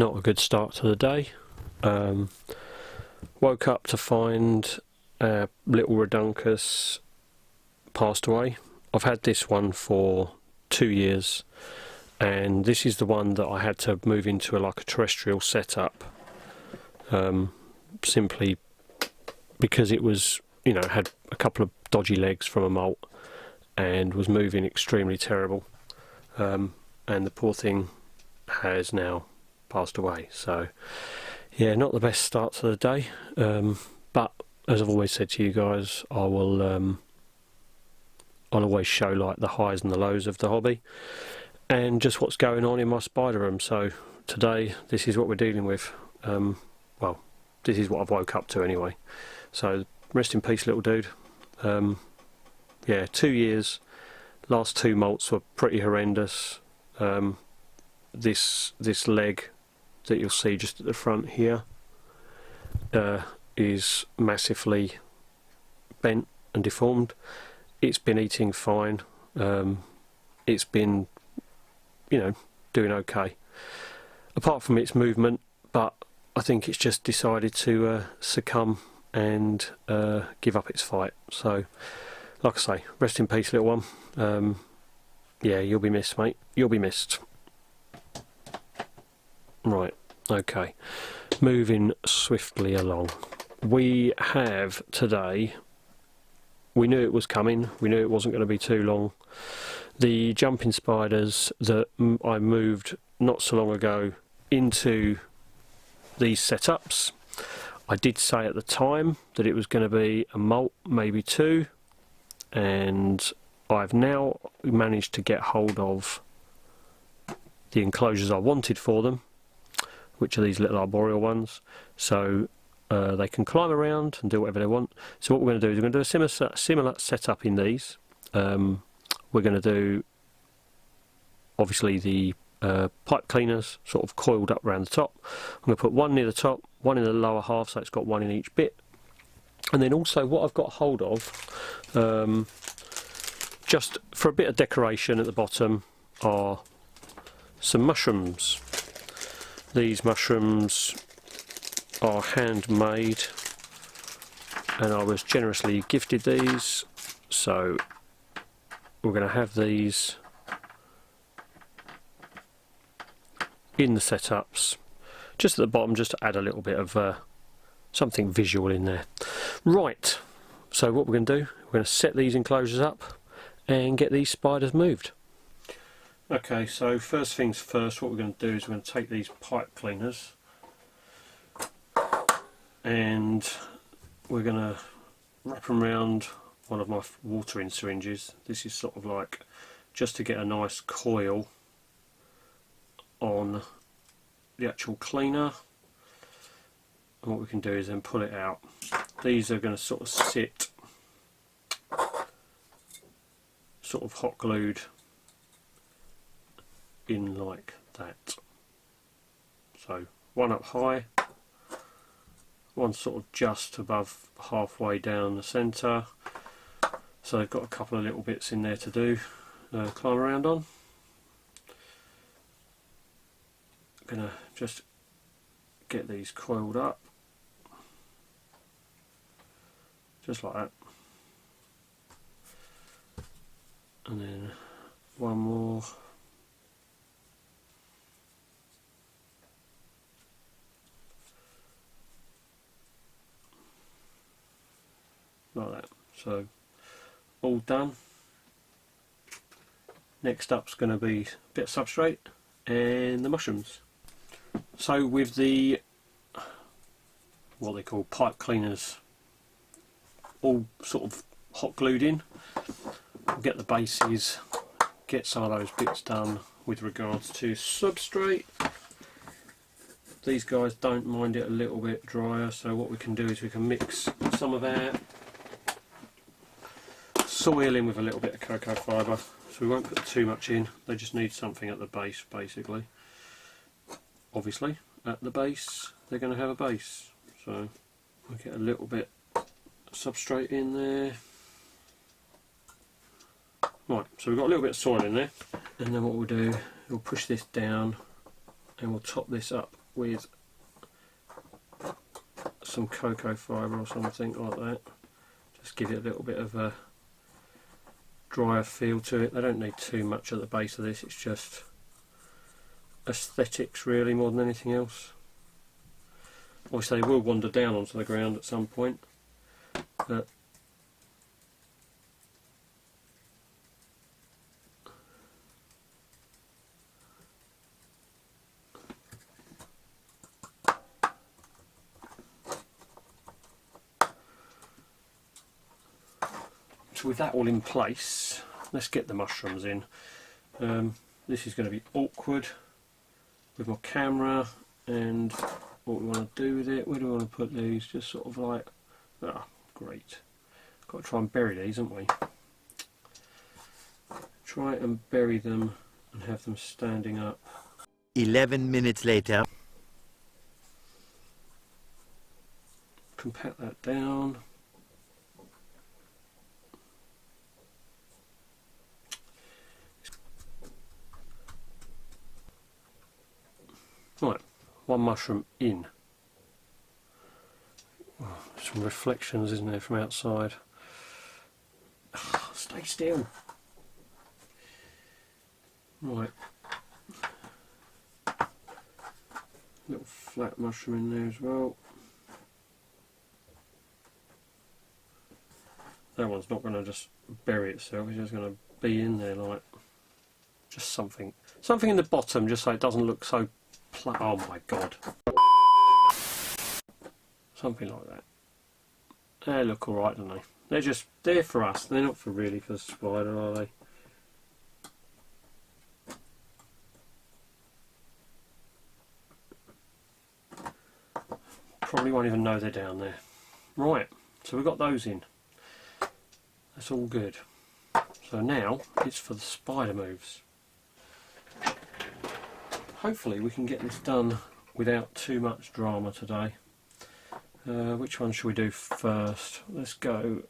Not a good start to the day. Woke up to find little Reduncus passed away. I've had this one for 2 years, and this is the one that I had to move into like a terrestrial setup, simply because it was, you know, had a couple of dodgy legs from a molt and was moving extremely terrible, and the poor thing has now passed away. So yeah, not the best start to the day, but as I've always said to you guys, I'll always show like the highs and the lows of the hobby and just what's going on in my spider room. So today this is what we're dealing with. Well, this is what I've woke up to anyway. So rest in peace, little dude. Yeah, 2 years. Last 2 molts were pretty horrendous. This leg that you'll see just at the front here is massively bent and deformed. It's been eating fine. It's been, you know, doing okay apart from its movement, but I think it's just decided to succumb and give up its fight. So like I say, rest in peace, little one. Yeah, you'll be missed, mate. You'll be missed. Right, okay, moving swiftly along. We have today, we knew it was coming, we knew it wasn't going to be too long. The jumping spiders that I moved not so long ago into these setups, I did say at the time that it was going to be a molt, maybe 2, and I've now managed to get hold of the enclosures I wanted for them, which are these little arboreal ones, so they can climb around and do whatever they want. So what we're going to do is we're going to do a similar setup in these. We're going to do obviously the pipe cleaners sort of coiled up around the top. I'm going to put one near the top, one in the lower half, so it's got one in each bit. And then also what I've got hold of, just for a bit of decoration at the bottom, are some mushrooms. These mushrooms are handmade, and I was generously gifted these, so we're going to have these in the setups just at the bottom, just to add a little bit of something visual in there. Right, so what we're going to do, we're going to set these enclosures up and get these spiders moved. Okay, so first things first, what we're going to do is we're going to take these pipe cleaners and we're going to wrap them around one of my watering syringes. This is sort of like just to get a nice coil on the actual cleaner, and what we can do is then pull it out. These are going to sort of sit sort of hot glued in like that. So one up high, one sort of just above halfway down the centre, so they've got a couple of little bits in there to do, climb around on. I'm gonna just get these coiled up just like that, and then one more. Like that. So all done. Next up's going to be a bit of substrate and the mushrooms. So with the what they call pipe cleaners all sort of hot glued in, we'll get the bases, get some of those bits done with regards to substrate. These guys don't mind it a little bit drier, so what we can do is we can mix some of our soil in with a little bit of cocoa fibre, so we won't put too much in. They just need something at the base, basically. Obviously at the base they're going to have a base, so we'll get a little bit of substrate in there. Right, so we've got a little bit of soil in there, and then what we'll do, we'll push this down and we'll top this up with some cocoa fibre or something like that. Just give it a little bit of a drier feel to it. They don't need too much at the base of this, it's just aesthetics really more than anything else. Obviously they will wander down onto the ground at some point, but so with that all in place, let's get the mushrooms in. This is going to be awkward with my camera and what we want to do with it. Where do we want to put these? Just sort of like, ah, great. Got to try and bury these, haven't we? Try and bury them and have them standing up. 11 minutes later. Compact that down. Right, one mushroom in. Oh, some reflections, isn't there, from outside? Oh, stay still. Right. Little flat mushroom in there as well. That one's not going to just bury itself, it's just going to be in there like just something in the bottom, just so it doesn't look so oh my god. Something like that. They look alright, don't they? They're just there for us, they're not for really for the spider, are they? Probably won't even know they're down there. Right, so we've got those in. That's all good. So now it's for the spider moves. Hopefully we can get this done without too much drama today. Which one should we do first? Let's go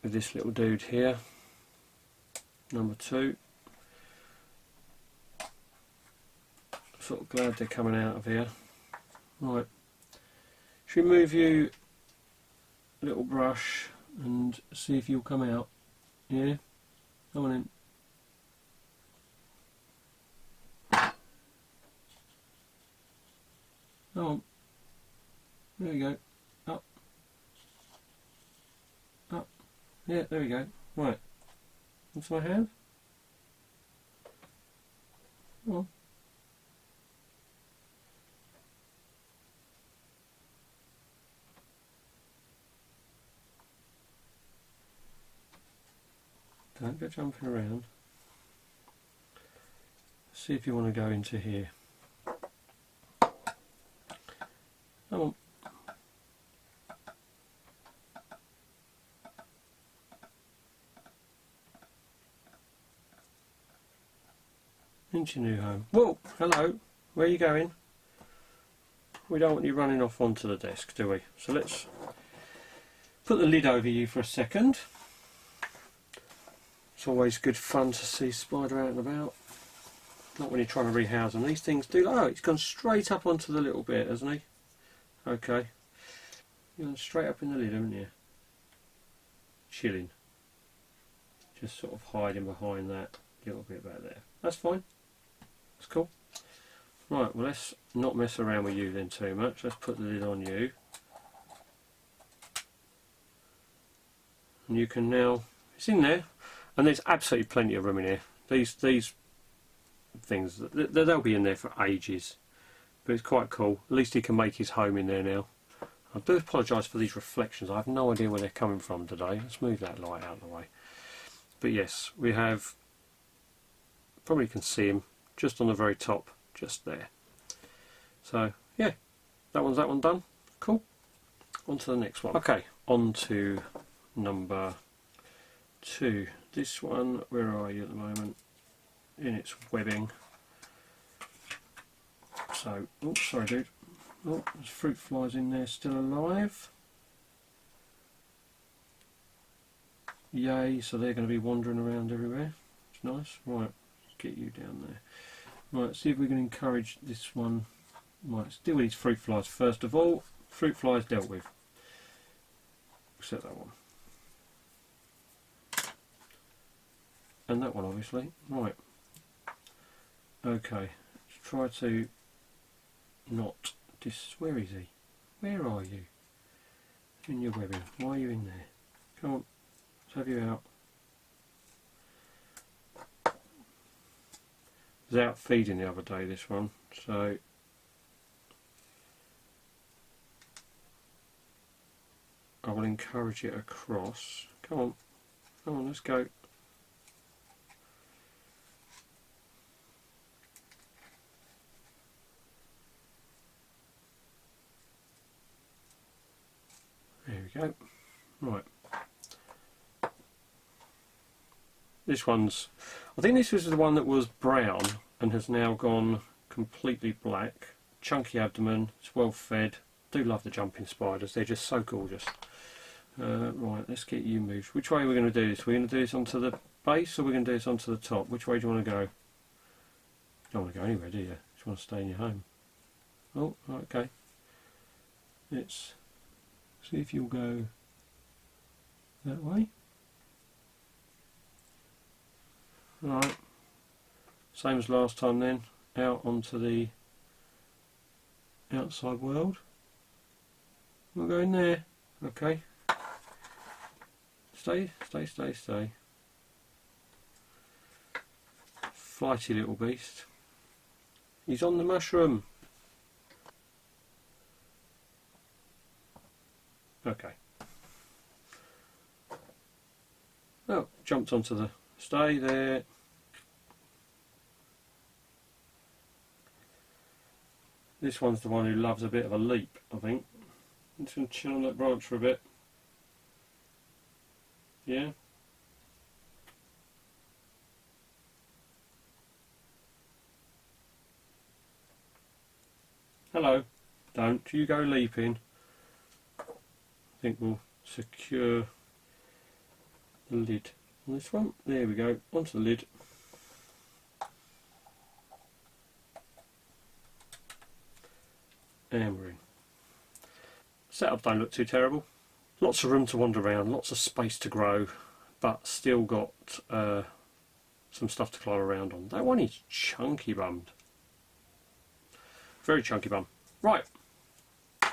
with this little dude here, number 2. Sort of glad they're coming out of here. Right, should we move you, little brush, and see if you'll come out? Yeah? Come on in. Come on. There we go. Up. Up. Yeah, there we go. Right. What's my hand? Come on. Don't go jumping around. See if you want to go into here. Come on. Into your new home. Whoa, hello. Where are you going? We don't want you running off onto the desk, do we? So let's put the lid over you for a second. It's always good fun to see spider out and about. Not when you're trying to rehouse them. These things do. Oh, he's gone straight up onto the little bit, hasn't he? Okay. You've gone straight up in the lid, haven't you? Chilling. Just sort of hiding behind that little bit back there. That's fine. That's cool. Right, well let's not mess around with you then too much. Let's put the lid on you. And you can now, it's in there, and there's absolutely plenty of room in here. These things, they'll be in there for ages. But it's quite cool. At least he can make his home in there now. I do apologise for these reflections. I have no idea where they're coming from today. Let's move that light out of the way. But yes, we have, probably can see him just on the very top, just there. So yeah, that one done. Cool. On to the next one. Okay, on to number 2. This one, where are you at the moment? In its webbing. So, oh sorry dude. Oh, there's fruit flies in there still alive. Yay, so they're going to be wandering around everywhere. It's nice. Right, let's get you down there. Right, see if we can encourage this one. Right, let's deal with these fruit flies first of all. Fruit flies dealt with. Except that one. And that one obviously. Right. Okay. Let's try to not where is he? Where are you? In your webbing. Why are you in there? Come on. Let's have you out. I was out feeding the other day, this one, so I will encourage it across. Come on, let's go. There we go. Right. This one's, I think this was the one that was brown and has now gone completely black. Chunky abdomen, it's well fed. Do love the jumping spiders, they're just so gorgeous. Right, let's get you moved. Which way are we going to do this? We're going to do this onto the base or we're going to do this onto the top? Which way do you want to go? You don't want to go anywhere, do you? You just want to stay in your home. Oh, okay. Let's see if you'll go that way. Right, same as last time then, out onto the outside world. We'll go in there, okay. Stay. Flighty little beast. He's on the mushroom. Okay. Oh, jumped onto the stay there. This one's the one who loves a bit of a leap, I think. I'm just going to chill on that branch for a bit. Yeah. Hello. Don't you go leaping. I think we'll secure the lid on this one. There we go. Onto the lid. And we're in. Setup don't look too terrible. Lots of room to wander around, lots of space to grow, but still got some stuff to climb around on. That one is chunky bummed. Very chunky bum. Right,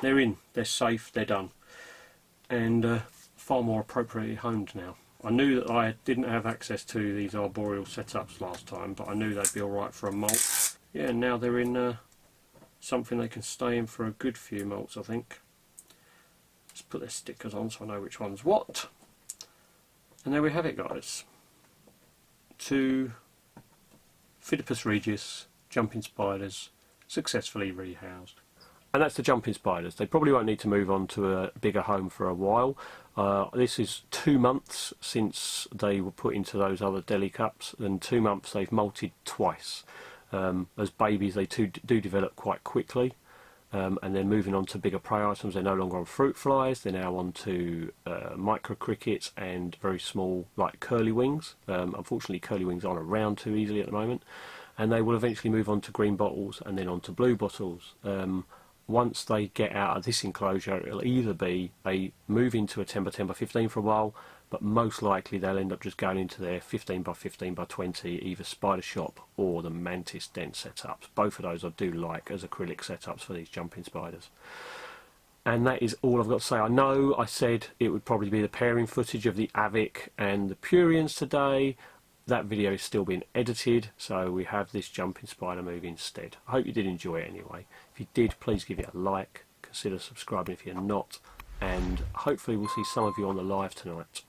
they're in, they're safe, they're done. And far more appropriately homed now. I knew that I didn't have access to these arboreal setups last time, but I knew they'd be alright for a molt. Yeah, and now they're in something they can stay in for a good few molts, I think. Let's put their stickers on so I know which one's what. And there we have it, guys. 2 Phidippus regius jumping spiders successfully rehoused. And that's the jumping spiders. They probably won't need to move on to a bigger home for a while. This is 2 months since they were put into those other deli cups, and 2 months they've molted twice. As babies they do develop quite quickly, and then moving on to bigger prey items. They're no longer on fruit flies, they're now on to micro crickets and very small like curlywings. Unfortunately curlywings aren't around too easily at the moment, and they will eventually move on to green bottles and then on to blue bottles. Once they get out of this enclosure, it'll either be they move into a 10 by 10 by 15 for a while, but most likely they'll end up just going into their 15 by 15 by 20, either Spider Shop or the Mantis Den setups. Both of those I do like as acrylic setups for these jumping spiders. And that is all I've got to say. I know I said it would probably be the pairing footage of the Avic and the Purians today. That video is still being edited, so we have this jumping spider movie instead. I hope you did enjoy it anyway. If you did, please give it a like, consider subscribing if you're not, and hopefully we'll see some of you on the live tonight.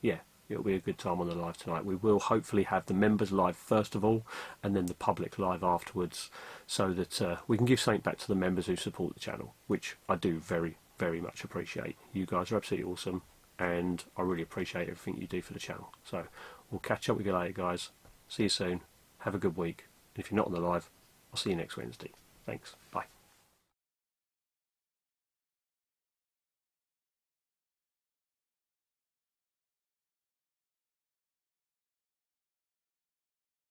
Yeah, it'll be a good time on the live tonight. We will hopefully have the members live first of all, and then the public live afterwards, so that we can give something back to the members who support the channel, which I do very, very much appreciate. You guys are absolutely awesome, and I really appreciate everything you do for the channel. So we'll catch up with you later, guys. See you soon. Have a good week. And if you're not on the live, I'll see you next Wednesday. Thanks. Bye.